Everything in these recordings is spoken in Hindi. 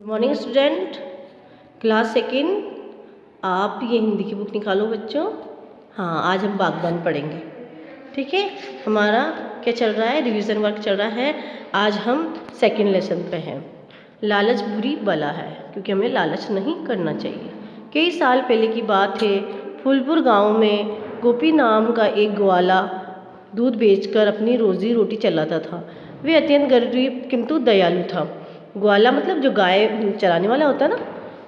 Good morning student, class second. आप ये हिंदी की बुक निकालो बच्चों। हाँ, आज हम बागबान पढ़ेंगे। ठीक है, हमारा क्या चल रहा है, रिवीजन वर्क चल रहा है। आज हम सेकेंड लेसन पे हैं। लालच बुरी बला है, क्योंकि हमें लालच नहीं करना चाहिए। कई साल पहले की बात है, फूलपुर गांव में गोपी नाम का एक ग्वाला दूध बेचकर अपनी रोजी रोटी चलाता था। वे अत्यंत गरीब किंतु दयालु था। ग्वाला मतलब जो गाय चराने वाला होता है ना,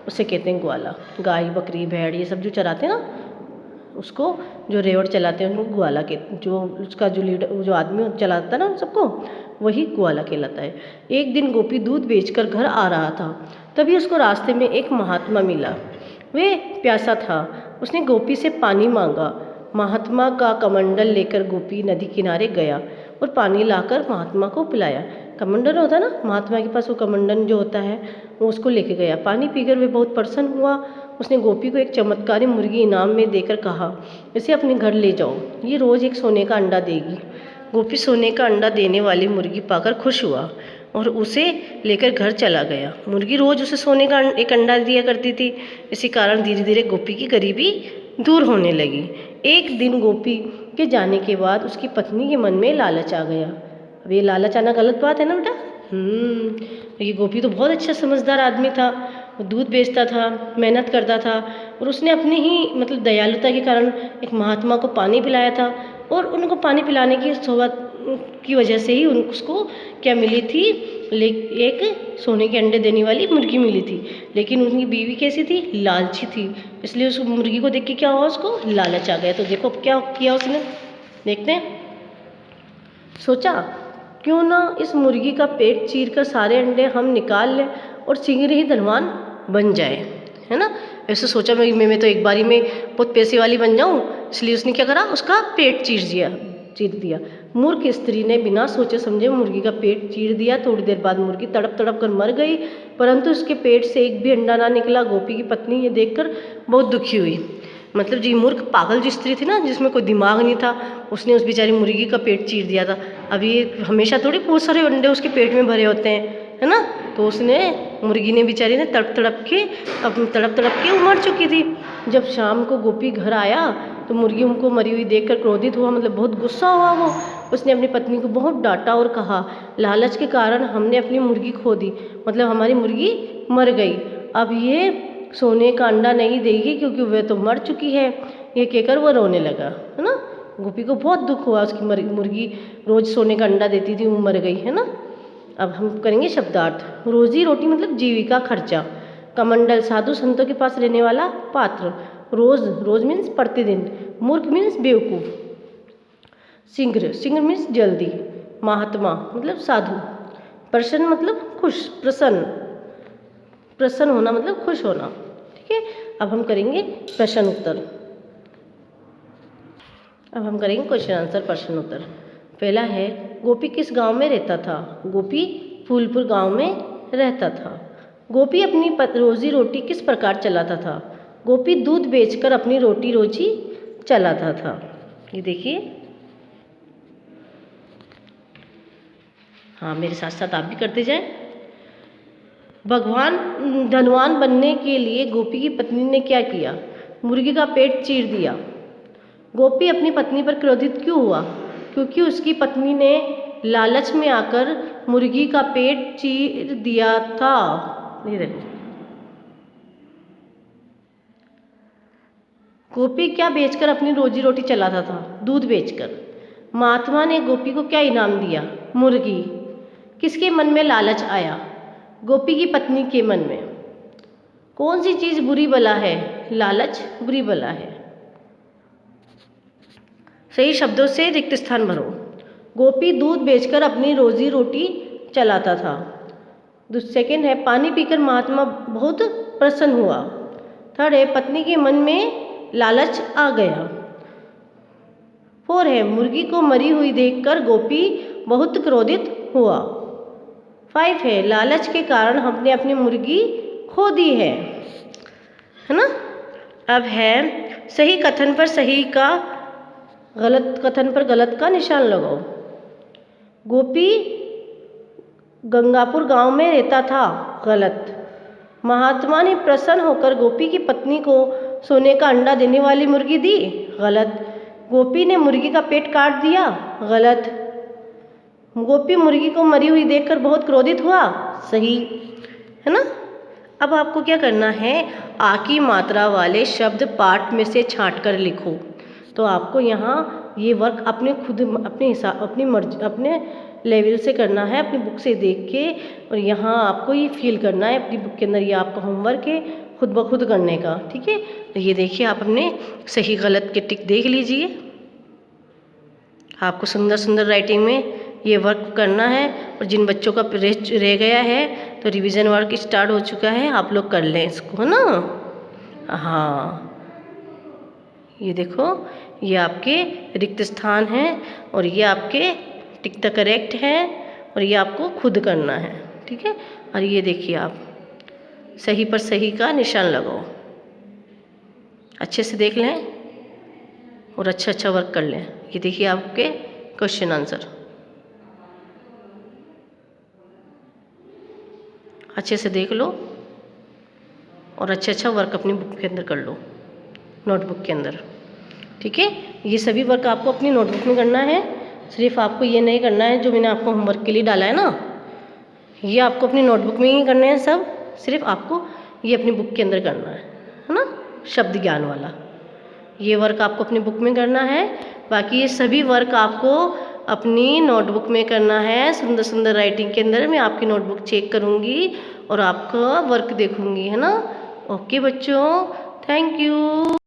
उसे कहते हैं ग्वाला। गाय बकरी भेड़ ये सब जो चराते हैं ना, उसको जो रेवड़ चलाते हैं उनको ग्वाला के, जो उसका जो लीडर जो आदमी चलाता है ना उन सबको, वही ग्वाला कहलाता है। एक दिन गोपी दूध बेचकर घर आ रहा था, तभी उसको रास्ते में एक महात्मा मिला। वे प्यासा था। उसने गोपी से पानी मांगा। महात्मा का कमंडल लेकर गोपी नदी किनारे गया और पानी लाकर महात्मा को पिलाया। कमंडल होता है ना, महात्मा के पास वो कमंडल जो होता है वो उसको लेके गया। पानी पीकर वे बहुत प्रसन्न हुआ। उसने गोपी को एक चमत्कारी मुर्गी इनाम में देकर कहा, इसे अपने घर ले जाओ, ये रोज़ एक सोने का अंडा देगी। गोपी सोने का अंडा देने वाली मुर्गी पाकर खुश हुआ और उसे लेकर घर चला गया। मुर्गी रोज़ उसे सोने का एक अंडा दिया करती थी। इसी कारण धीरे धीरे गोपी की गरीबी दूर होने लगी। एक दिन गोपी के जाने के बाद उसकी पत्नी के मन में लालच आ गया। अब ये लालच आना गलत बात है ना बेटा। ये गोपी तो बहुत अच्छा समझदार आदमी था। वो दूध बेचता था, मेहनत करता था, और उसने अपनी ही मतलब दयालुता के कारण एक महात्मा को पानी पिलाया था। और उनको पानी पिलाने की सोबत की वजह से ही उसको क्या मिली थी, एक सोने के अंडे देने वाली मुर्गी मिली थी। लेकिन उनकी बीवी कैसी थी, लालची थी। इसलिए उस मुर्गी को देख के क्या हुआ, उसको लालच आ गया। तो देखो अब क्या किया उसने, देखते हैं। सोचा क्यों ना इस मुर्गी का पेट चीर कर सारे अंडे हम निकाल लें और शीघ्र ही धनवान बन जाए, है ना। ऐसे सोचा मैं तो एक बारी में बहुत पैसे वाली बन जाऊं, इसलिए उसने क्या करा, उसका पेट चीर दिया। मूर्ख स्त्री ने बिना सोचे समझे मुर्गी का पेट चीर दिया। थोड़ी देर बाद मुर्गी तड़प तड़प कर मर गई, परंतु उसके पेट से एक भी अंडा ना निकला। गोपी की पत्नी ये देखकर बहुत दुखी हुई। मतलब जी मूर्ख पागल जो स्त्री थी ना, जिसमें कोई दिमाग नहीं था, उसने उस बेचारी मुर्गी का पेट चीर दिया था। अब ये हमेशा थोड़ी बहुत सारे अंडे उसके पेट में भरे होते हैं, है ना। तो उसने मुर्गी ने बेचारी ने तड़प तड़प के वो मर चुकी थी। जब शाम को गोपी घर आया तो मुर्गी उनको मरी हुई देखकर क्रोधित हुआ, मतलब बहुत गुस्सा हुआ वो। उसने अपनी पत्नी को बहुत डांटा और कहा, लालच के कारण हमने अपनी मुर्गी खो दी, मतलब हमारी मुर्गी मर गई। अब ये सोने का अंडा नहीं देगी क्योंकि वह तो मर चुकी है। ये कहकर वो रोने लगा, है ना। गोपी को बहुत दुख हुआ, उसकी मुर्गी रोज सोने का अंडा देती थी, वो मर गई, है ना। अब हम करेंगे शब्दार्थ। रोजी रोटी मतलब जीविका खर्चा। कमंडल साधु संतों के पास रहने वाला पात्र। रोज मीन्स प्रतिदिन। मूर्ख मीन्स बेवकूफ। शीघ्र मीन्स जल्दी। महात्मा मतलब साधु। प्रसन्न मतलब खुश, प्रसन्न होना मतलब खुश होना। ठीक है, अब हम करेंगे प्रश्न उत्तर। अब हम करेंगे क्वेश्चन आंसर, प्रश्न उत्तर। पहला है, गोपी किस गांव में रहता था। गोपी फूलपुर गांव में रहता था। गोपी अपनी रोजी रोटी किस प्रकार चलाता था। गोपी दूध बेचकर अपनी रोजी चलाता था। ये देखिए, हाँ मेरे साथ साथ आप भी करते जाएं। भगवान धनवान बनने के लिए गोपी की पत्नी ने क्या किया, मुर्गी का पेट चीर दिया। गोपी अपनी पत्नी पर क्रोधित क्यों हुआ, क्योंकि उसकी पत्नी ने लालच में आकर मुर्गी का पेट चीर दिया था। ये देखो, गोपी क्या बेचकर अपनी रोजी रोटी चलाता था, दूध बेचकर। महात्मा ने गोपी को क्या इनाम दिया, मुर्गी। किसके मन में लालच आया, गोपी की पत्नी के मन में। कौन सी चीज़ बुरी बला है, लालच बुरी बला है। सही शब्दों से रिक्त स्थान भरो। गोपी दूध बेचकर अपनी रोजी रोटी चलाता था। सेकेंड है, पानी पीकर महात्मा बहुत प्रसन्न हुआ। थर्ड है, पत्नी के मन में लालच आ गया। फोर है, मुर्गी को मरी हुई देखकर गोपी बहुत क्रोधित हुआ। 5 है, लालच के कारण हमने अपनी मुर्गी खो दी है ना। अब है, सही कथन पर सही का, गलत कथन पर गलत का निशान लगाओ। गोपी गंगापुर गांव में रहता था, गलत। महात्मा ने प्रसन्न होकर गोपी की पत्नी को सोने का अंडा देने वाली मुर्गी दी। गलत। गोपी ने मुर्गी का पेट काट दिया। गलत। गोपी मुर्गी को मरी हुई देखकर बहुत क्रोधित हुआ। सही है ना। अब आपको क्या करना है, आ की मात्रा वाले शब्द पाठ में से छांट कर लिखो। तो आपको यहाँ ये वर्क अपने खुद अपने हिसाब अपनी मर्जी अपने लेवल से करना है, अपनी बुक से देख के, और यहाँ आपको ये फील करना है अपनी बुक के अंदर। ये आपका होमवर्क है खुद ब खुद करने का, ठीक है। तो ये देखिए आप अपने सही गलत के टिक देख लीजिए। आपको सुंदर सुंदर राइटिंग में ये वर्क करना है। और जिन बच्चों का रह गया है तो रिवीजन वर्क स्टार्ट हो चुका है, आप लोग कर लें इसको, है ना। हाँ, ये देखो ये आपके रिक्त स्थान हैं और ये आपके टिक द करेक्ट है और ये आपको खुद करना है, ठीक है। और ये देखिए आप सही पर सही का निशान लगाओ, अच्छे से देख लें और अच्छा वर्क कर लें। ये देखिए आपके क्वेश्चन आंसर अच्छे से देख लो और अच्छा वर्क अपनी बुक के अंदर कर लो, नोटबुक के अंदर, ठीक है। ये सभी वर्क आपको अपनी नोटबुक में करना है। सिर्फ आपको ये नहीं करना है जो मैंने आपको होमवर्क के लिए डाला है ना, ये आपको अपनी नोटबुक में ही करने हैं सब। सिर्फ आपको ये अपनी बुक के अंदर करना है ना, शब्द ज्ञान वाला ये वर्क आपको अपनी बुक में करना है। बाकी ये सभी वर्क आपको अपनी नोटबुक में करना है। सुंदर सुंदर राइटिंग के अंदर मैं आपकी नोटबुक चेक करूँगी और आपका वर्क देखूँगी, है ना। ओके बच्चों, थैंक यू।